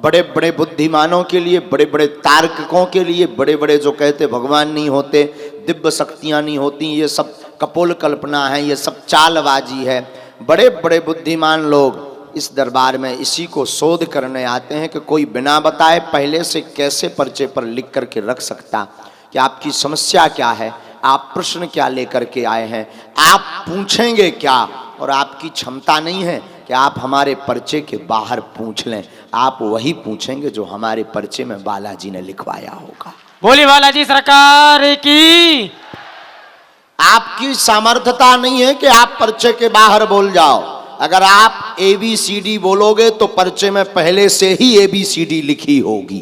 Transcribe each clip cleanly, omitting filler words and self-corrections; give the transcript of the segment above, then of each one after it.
बड़े बड़े बुद्धिमानों के लिए, बड़े बड़े तार्किकों के लिए, बड़े बड़े जो कहते भगवान नहीं होते, दिव्य शक्तियाँ नहीं होती, ये सब कपोल कल्पना है, ये सब चालबाजी है। बड़े बड़े बुद्धिमान लोग इस दरबार में इसी को शोध करने आते हैं कि कोई बिना बताए पहले से कैसे पर्चे पर लिख करके रख सकता कि आपकी समस्या क्या है, आप प्रश्न क्या लेकर के आए हैं, आप पूछेंगे क्या, और आपकी क्षमता नहीं है कि आप हमारे पर्चे के बाहर पूछ लें, आप वही पूछेंगे जो हमारे पर्चे में बालाजी ने लिखवाया होगा। बोली बालाजी सरकार की। आपकी सामर्थ्यता नहीं है कि आप पर्चे के बाहर बोल जाओ। अगर आप ABCD बोलोगे तो पर्चे में पहले से ही ABCD लिखी होगी।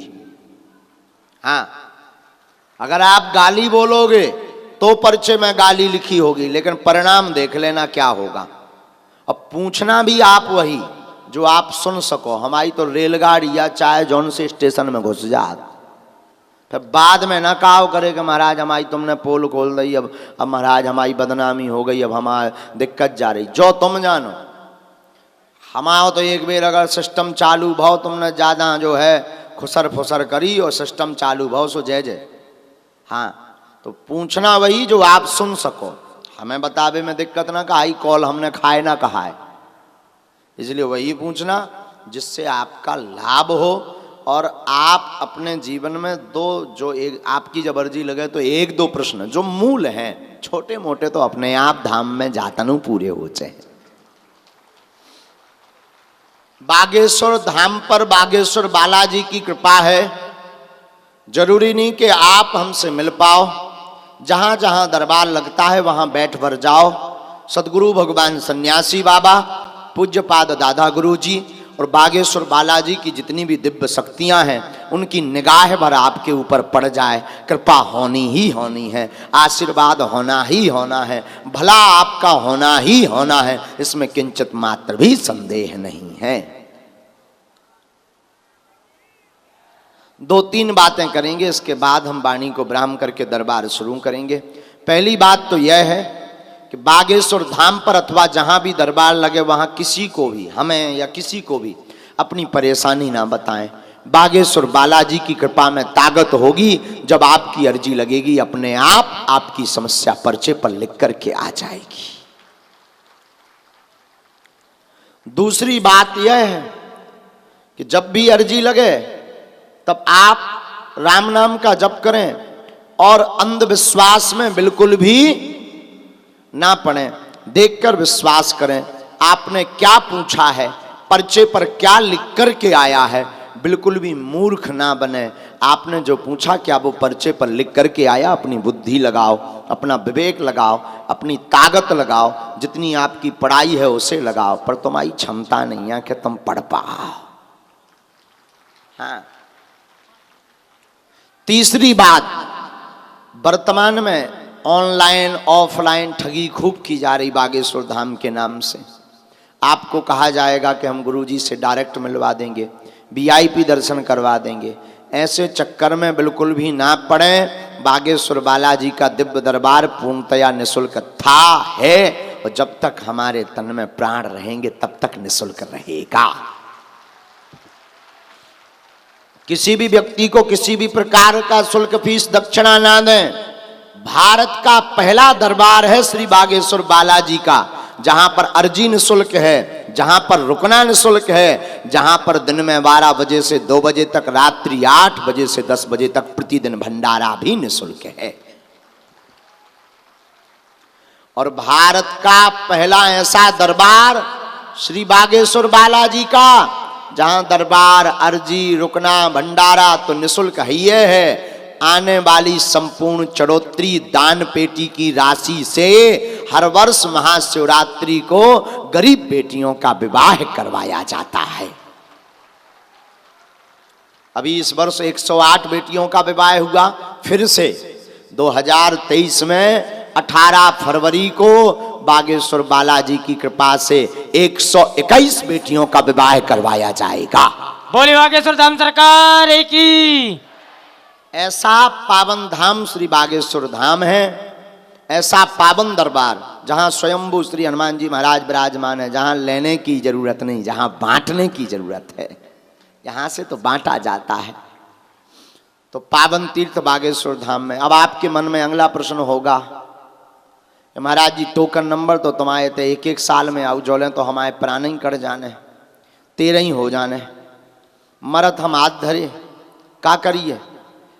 हाँ, अगर आप गाली बोलोगे तो पर्चे में गाली लिखी होगी, लेकिन परिणाम देख लेना क्या होगा। अब पूछना भी आप वही जो आप सुन सको। हमारी तो रेलगाड़ी या चाहे जौन से स्टेशन में घुस जात, फिर बाद में ना कहो करे कि महाराज हमारी तुमने पोल खोल दी, अब महाराज हमारी बदनामी हो गई, अब हमारी दिक्कत जा रही। जो तुम जानो, हमारा तो एक बेर अगर सिस्टम चालू भाव, तुमने ज़्यादा जो है खुसर फुसर करी और सिस्टम चालू भाव सो जय जय। हाँ, तो पूछना वही जो आप सुन सको। हमें बतावे में दिक्कत ना कहा, कॉल हमने खाए ना कहा है, इसलिए वही पूछना जिससे आपका लाभ हो और आप अपने जीवन में दो जो एक आपकी जब अर्जी लगे तो एक दो प्रश्न जो मूल हैं, छोटे मोटे तो अपने आप धाम में जातनु पूरे हो जाए। बागेश्वर धाम पर बागेश्वर बालाजी की कृपा है। जरूरी नहीं कि आप हमसे मिल पाओ, जहां जहां दरबार लगता है वहां बैठ भर जाओ। सदगुरु भगवान सन्यासी बाबा, पूज्यपाद दादा गुरु जी और बागेश्वर बालाजी की जितनी भी दिव्य शक्तियां हैं उनकी निगाह भर आपके ऊपर पड़ जाए। कृपा होनी ही होनी है, आशीर्वाद होना ही होना है, भला आपका होना ही होना है, इसमें किंचित मात्र भी संदेह नहीं है। दो तीन बातें करेंगे, इसके बाद हम वाणी को विराम करके दरबार शुरू करेंगे। पहली बात तो यह है कि बागेश्वर धाम पर अथवा जहां भी दरबार लगे वहां किसी को भी, हमें या किसी को भी अपनी परेशानी ना बताएं। बागेश्वर बालाजी की कृपा में ताकत होगी, जब आपकी अर्जी लगेगी अपने आप आपकी समस्या पर्चे पर लिख करके आ जाएगी। दूसरी बात यह है कि जब भी अर्जी लगे तब आप राम नाम का जप करें और अंधविश्वास में बिल्कुल भी ना पड़े। देखकर विश्वास करें, आपने क्या पूछा है, पर्चे पर क्या लिख कर के आया है, बिल्कुल भी मूर्ख ना बने। आपने जो पूछा क्या वो पर्चे पर लिख कर के आया, अपनी बुद्धि लगाओ, अपना विवेक लगाओ, अपनी ताकत लगाओ, जितनी आपकी पढ़ाई है उसे लगाओ, पर तुम्हारी क्षमता नहीं है कि तुम पढ़ पाओ। हाँ, तीसरी बात, वर्तमान में ऑनलाइन ऑफलाइन ठगी खूब की जा रही बागेश्वर धाम के नाम से। आपको कहा जाएगा कि हम गुरुजी से डायरेक्ट मिलवा देंगे, VIP दर्शन करवा देंगे। ऐसे चक्कर में बिल्कुल भी ना पड़े। बागेश्वर बालाजी का दिव्य दरबार पूर्णतया निःशुल्क था, है, और जब तक हमारे तन में प्राण रहेंगे तब तक निःशुल्क रहेगा। किसी भी व्यक्ति को किसी भी प्रकार का शुल्क फीस दक्षिणा ना दें। भारत का पहला दरबार है श्री बागेश्वर बालाजी का, जहां पर अर्जी निःशुल्क है, जहां पर रुकना निःशुल्क है, जहां पर दिन में 12 बजे से 2 बजे तक, रात्रि 8 बजे से 10 बजे तक प्रतिदिन भंडारा भी निःशुल्क है। और भारत का पहला ऐसा दरबार श्री बागेश्वर बालाजी का, जहां दरबार, अर्जी, रुकना, भंडारा तो निःशुल्क ही है। आने वाली संपूर्ण चढ़ोतरी दान पेटी की राशि से हर वर्ष महाशिवरात्रि को गरीब बेटियों का विवाह करवाया जाता है। अभी इस वर्ष 108 बेटियों का विवाह हुआ। फिर से 2023 में 18 फरवरी को बागेश्वर बालाजी की कृपा से 121 बेटियों का विवाह करवाया जाएगा। बोले बागेश्वर धाम सरकार की। ऐसा पावन धाम श्री बागेश्वर धाम है, ऐसा पावन दरबार जहां स्वयंभू श्री हनुमान जी महाराज विराजमान है, जहां लेने की जरूरत नहीं, जहां बांटने की जरूरत है। यहां से तो बांटा जाता है। तो पावन तीर्थ बागेश्वर धाम में अब आपके मन में अगला प्रश्न होगा, महाराज जी टोकन नंबर तो तुम्हारे थे, एक एक साल में आओ जोले तो हमारे प्राण ही कट जाने, 13 ही हो जाने, मरत हम हाथ धरे का करिए,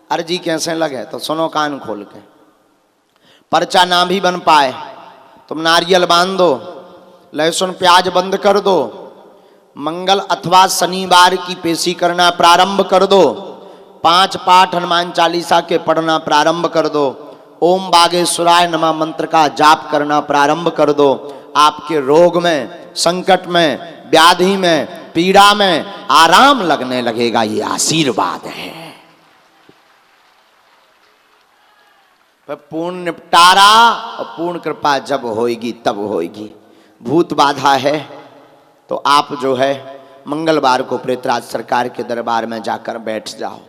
अर्जी कैसे लगे? तो सुनो कान खोल के, पर्चा ना भी बन पाए तुम नारियल बांध दो, लहसुन प्याज बंद कर दो, मंगल अथवा शनिवार की पेशी करना प्रारंभ कर दो, 5 पाठ हनुमान चालीसा के पढ़ना प्रारंभ कर दो, ओम बागेश्वराय नमः मंत्र का जाप करना प्रारंभ कर दो, आपके रोग में, संकट में, व्याधि में, पीड़ा में आराम लगने लगेगा। ये आशीर्वाद है। पूर्ण निपटारा और पूर्ण कृपा जब होएगी तब होएगी। भूत बाधा है तो आप जो है मंगलवार को प्रेतराज सरकार के दरबार में जाकर बैठ जाओ।